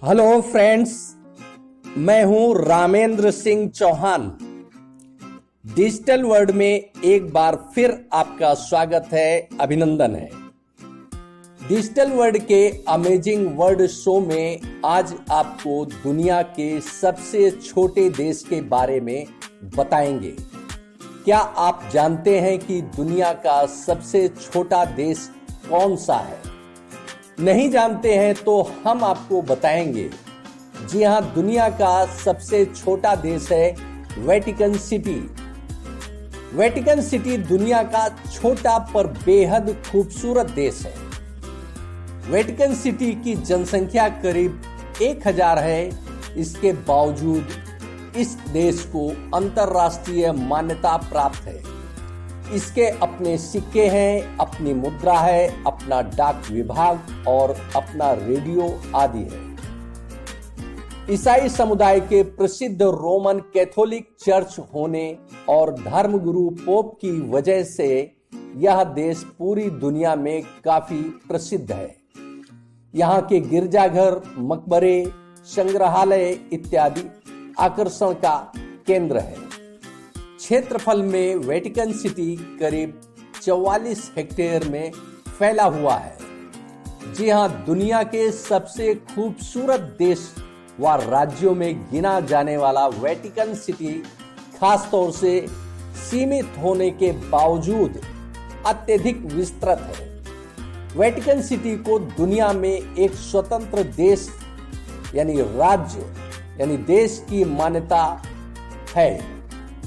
Hello friends, मैं हूं Ramendra Singh Chauhan. Digital world में एक बार फिर आपका स्वागत है, अभिनंदन है। डिजिटल वर्ल्ड के अमेजिंग वर्ल्ड शो में आज आपको दुनिया के सबसे छोटे देश के बारे में बताएंगे। क्या आप जानते हैं कि दुनिया का सबसे छोटा देश कौन सा है? नहीं जानते हैं तो हम आपको बताएंगे। जी हां, दुनिया का सबसे छोटा देश है वेटिकन सिटी। वेटिकन सिटी दुनिया का छोटा पर बेहद खूबसूरत देश है। वेटिकन सिटी की जनसंख्या करीब 1000 है। इसके बावजूद इस देश को अंतर्राष्ट्रीय मान्यता प्राप्त है। इसके अपने सिक्के हैं, अपनी मुद्रा है, अपना डाक विभाग और अपना रेडियो आदि है। ईसाई समुदाय के प्रसिद्ध रोमन कैथोलिक चर्च होने और धर्मगुरु पोप की वजह से यह देश पूरी दुनिया में काफी प्रसिद्ध है। यहाँ के गिरजाघर, मकबरे, संग्रहालय इत्यादि आकर्षण का केंद्र है। क्षेत्रफल में वेटिकन सिटी करीब 44 हेक्टेयर में फैला हुआ है। जी हां, दुनिया के सबसे खूबसूरत देश व राज्यों में गिना जाने वाला वेटिकन सिटी खासतौर से सीमित होने के बावजूद अत्यधिक विस्तृत है। वेटिकन सिटी को दुनिया में एक स्वतंत्र देश यानी राज्य यानी देश की मान्यता है।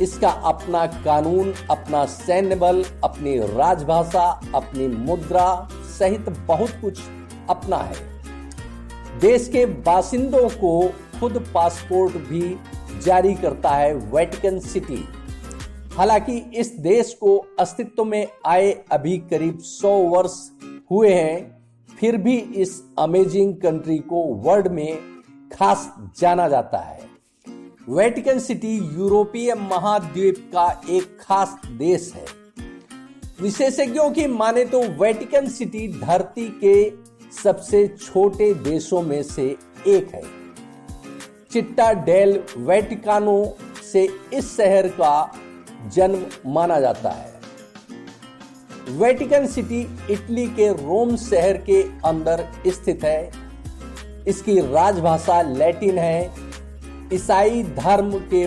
इसका अपना कानून, अपना सैन्य बल, अपनी राजभाषा, अपनी मुद्रा सहित बहुत कुछ अपना है। देश के बासिंदों को खुद पासपोर्ट भी जारी करता है वेटिकन सिटी। हालांकि इस देश को अस्तित्व में आए अभी करीब 100 वर्ष हुए हैं, फिर भी इस अमेजिंग कंट्री को वर्ल्ड में खास जाना जाता है। वेटिकन सिटी यूरोपीय महाद्वीप का एक खास देश है। विशेषज्ञों की माने तो वेटिकन सिटी धरती के सबसे छोटे देशों में से एक है। चिट्टा डेल वेटिकानो से इस शहर का जन्म माना जाता है। वेटिकन सिटी इटली के रोम शहर के अंदर स्थित है। इसकी राजभाषा लैटिन है। ईसाई धर्म के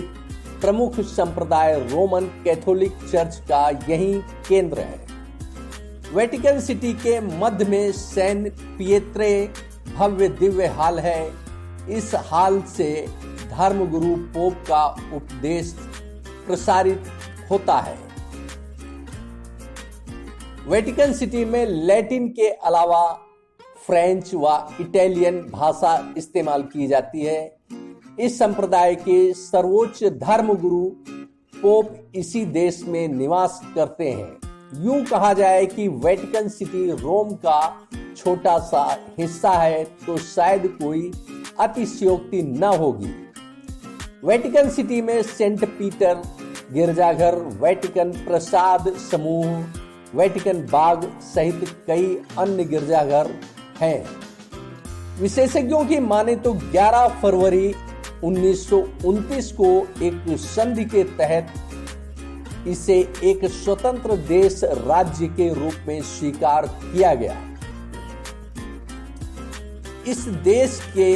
प्रमुख संप्रदाय रोमन कैथोलिक चर्च का यही केंद्र है। वेटिकन सिटी के मध्य में सैन पिएत्रे भव्य दिव्य हाल है। इस हाल से धर्मगुरु पोप का उपदेश प्रसारित होता है। वेटिकन सिटी में लैटिन के अलावा फ्रेंच व इटालियन भाषा इस्तेमाल की जाती है। इस संप्रदाय के सर्वोच्च धर्मगुरु पोप इसी देश में निवास करते हैं। यूं कहा जाए कि वेटिकन सिटी रोम का छोटा सा हिस्सा है तो शायद कोई अतिशयोक्ति न होगी। वेटिकन सिटी में सेंट पीटर गिरजाघर, वेटिकन प्रसाद समूह, वेटिकन बाग सहित कई अन्य गिरजाघर हैं। विशेषज्ञों की माने तो 11 फरवरी 1929 को एक संधि के तहत इसे एक स्वतंत्र देश राज्य के रूप में स्वीकार किया गया। इस देश के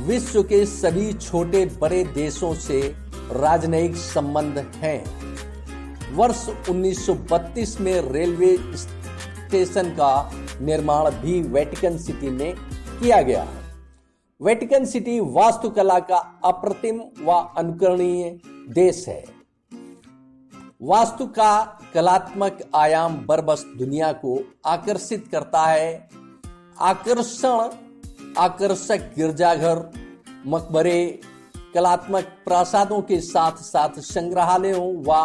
विश्व के सभी छोटे बड़े देशों से राजनयिक संबंध हैं। वर्ष 1932 में रेलवे स्टेशन का निर्माण भी वेटिकन सिटी में किया गया। वेटिकन सिटी वास्तुकला का अप्रतिम व अनुकरणीय देश है। वास्तु का कलात्मक आयाम बरबस दुनिया को आकर्षित करता है। आकर्षक गिरजाघर, मकबरे, कलात्मक प्रासादों के साथ साथ संग्रहालयों व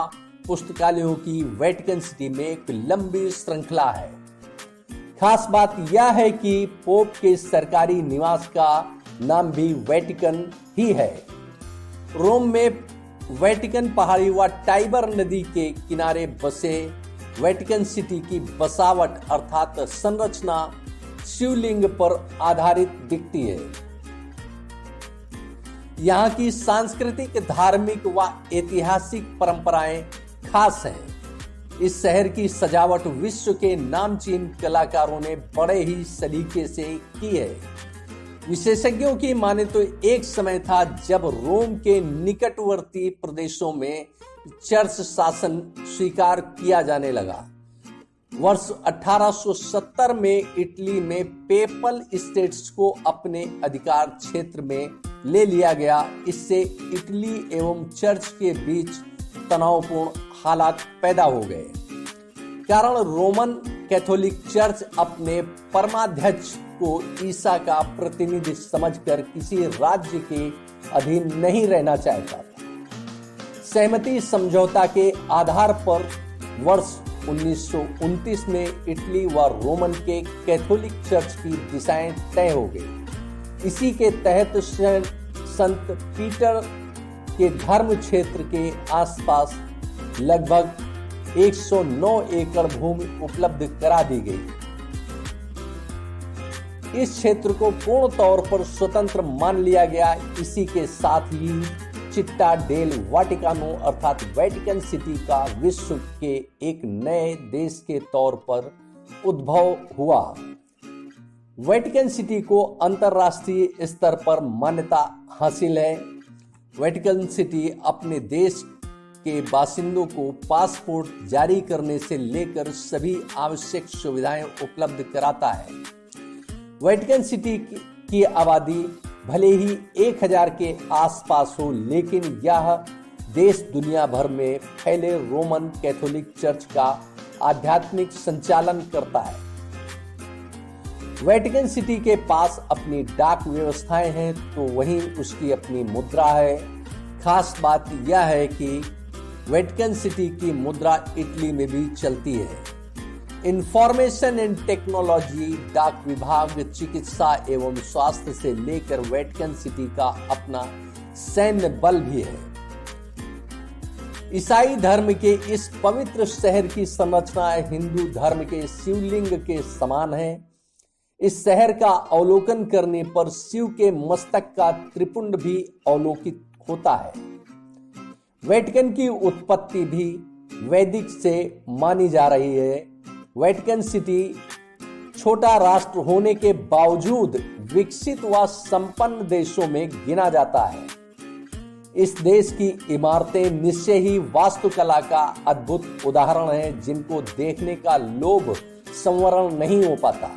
पुस्तकालयों की वेटिकन सिटी में एक लंबी श्रृंखला है। खास बात यह है कि पोप के सरकारी निवास का नाम भी वेटिकन ही है। रोम में वेटिकन पहाड़ी व टाइबर नदी के किनारे बसे वेटिकन सिटी की बसावट अर्थात संरचना शिवलिंग पर आधारित दिखती है। यहाँ की सांस्कृतिक, धार्मिक व ऐतिहासिक परंपराएं खास हैं। इस शहर की सजावट विश्व के नामचीन कलाकारों ने बड़े ही सलीके से की है। विशेषज्ञों की माने तो एक समय था जब रोम के निकटवर्ती प्रदेशों में चर्च शासन स्वीकार किया जाने लगा। वर्ष 1870 में इटली में पेपल स्टेट्स को अपने अधिकार क्षेत्र में ले लिया गया। इससे इटली एवं चर्च के बीच तनावपूर्ण हालात पैदा हो गए। कारण रोमन कैथोलिक चर्च अपने परमाध्यक्ष को ईसा का प्रतिनिधि समझकर किसी राज्य के अधीन नहीं रहना चाहता था। सहमति समझौता के आधार पर वर्ष 1929 में इटली व रोमन के कैथोलिक चर्च की दिशाएं तय हो गई। इसी के तहत संत पीटर के धर्म क्षेत्र के आसपास लगभग 109 एकड़ भूमि उपलब्ध करा दी गई। इस क्षेत्र को पूर्ण तौर पर स्वतंत्र मान लिया गया। इसी के साथ ही चिट्टा डेल वाटिकानो अर्थात वेटिकन सिटी का विश्व के एक नए देश के तौर पर उद्भव हुआ। वेटिकन सिटी को अंतरराष्ट्रीय स्तर पर मान्यता हासिल है। वेटिकन सिटी अपने देश के बासिंदों को पासपोर्ट जारी करने से लेकर सभी आवश्यक सुविधाएं उपलब्ध कराता है। वेटिकन सिटी की आबादी भले ही 1000 के आसपास हो, लेकिन यह देश दुनिया भर में फैले रोमन कैथोलिक चर्च का आध्यात्मिक संचालन करता है। वेटिकन सिटी के पास अपनी डाक व्यवस्थाएं हैं तो वहीं उसकी अपनी मुद्रा है। खास बात यह है कि वेटिकन सिटी की मुद्रा इटली में भी चलती है। इंफॉर्मेशन एंड टेक्नोलॉजी, डाक विभाग, चिकित्सा एवं स्वास्थ्य से लेकर वेटिकन सिटी का अपना सैन्य बल भी है। ईसाई धर्म के इस पवित्र शहर की संरचना हिंदू धर्म के शिवलिंग के समान है। इस शहर का अवलोकन करने पर शिव के मस्तक का त्रिपुंड भी अवलोकित होता है। वेटिकन की उत्पत्ति भी वैदिक से मानी जा रही है। वेटिकन सिटी छोटा राष्ट्र होने के बावजूद विकसित व संपन्न देशों में गिना जाता है। इस देश की इमारतें निश्चय ही वास्तुकला का अद्भुत उदाहरण है, जिनको देखने का लोभ संवरण नहीं हो पाता।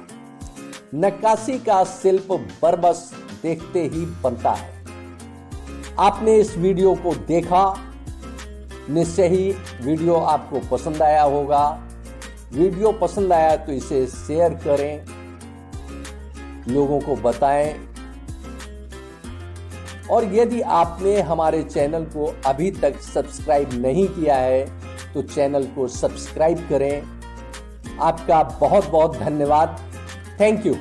नक्काशी का शिल्प बरबस देखते ही बनता है। आपने इस वीडियो को देखा, निश्चय ही वीडियो आपको पसंद आया होगा। वीडियो पसंद आया तो इसे शेयर करें, लोगों को बताएं, और यदि आपने हमारे चैनल को अभी तक सब्सक्राइब नहीं किया है तो चैनल को सब्सक्राइब करें। आपका बहुत बहुत धन्यवाद। Thank you.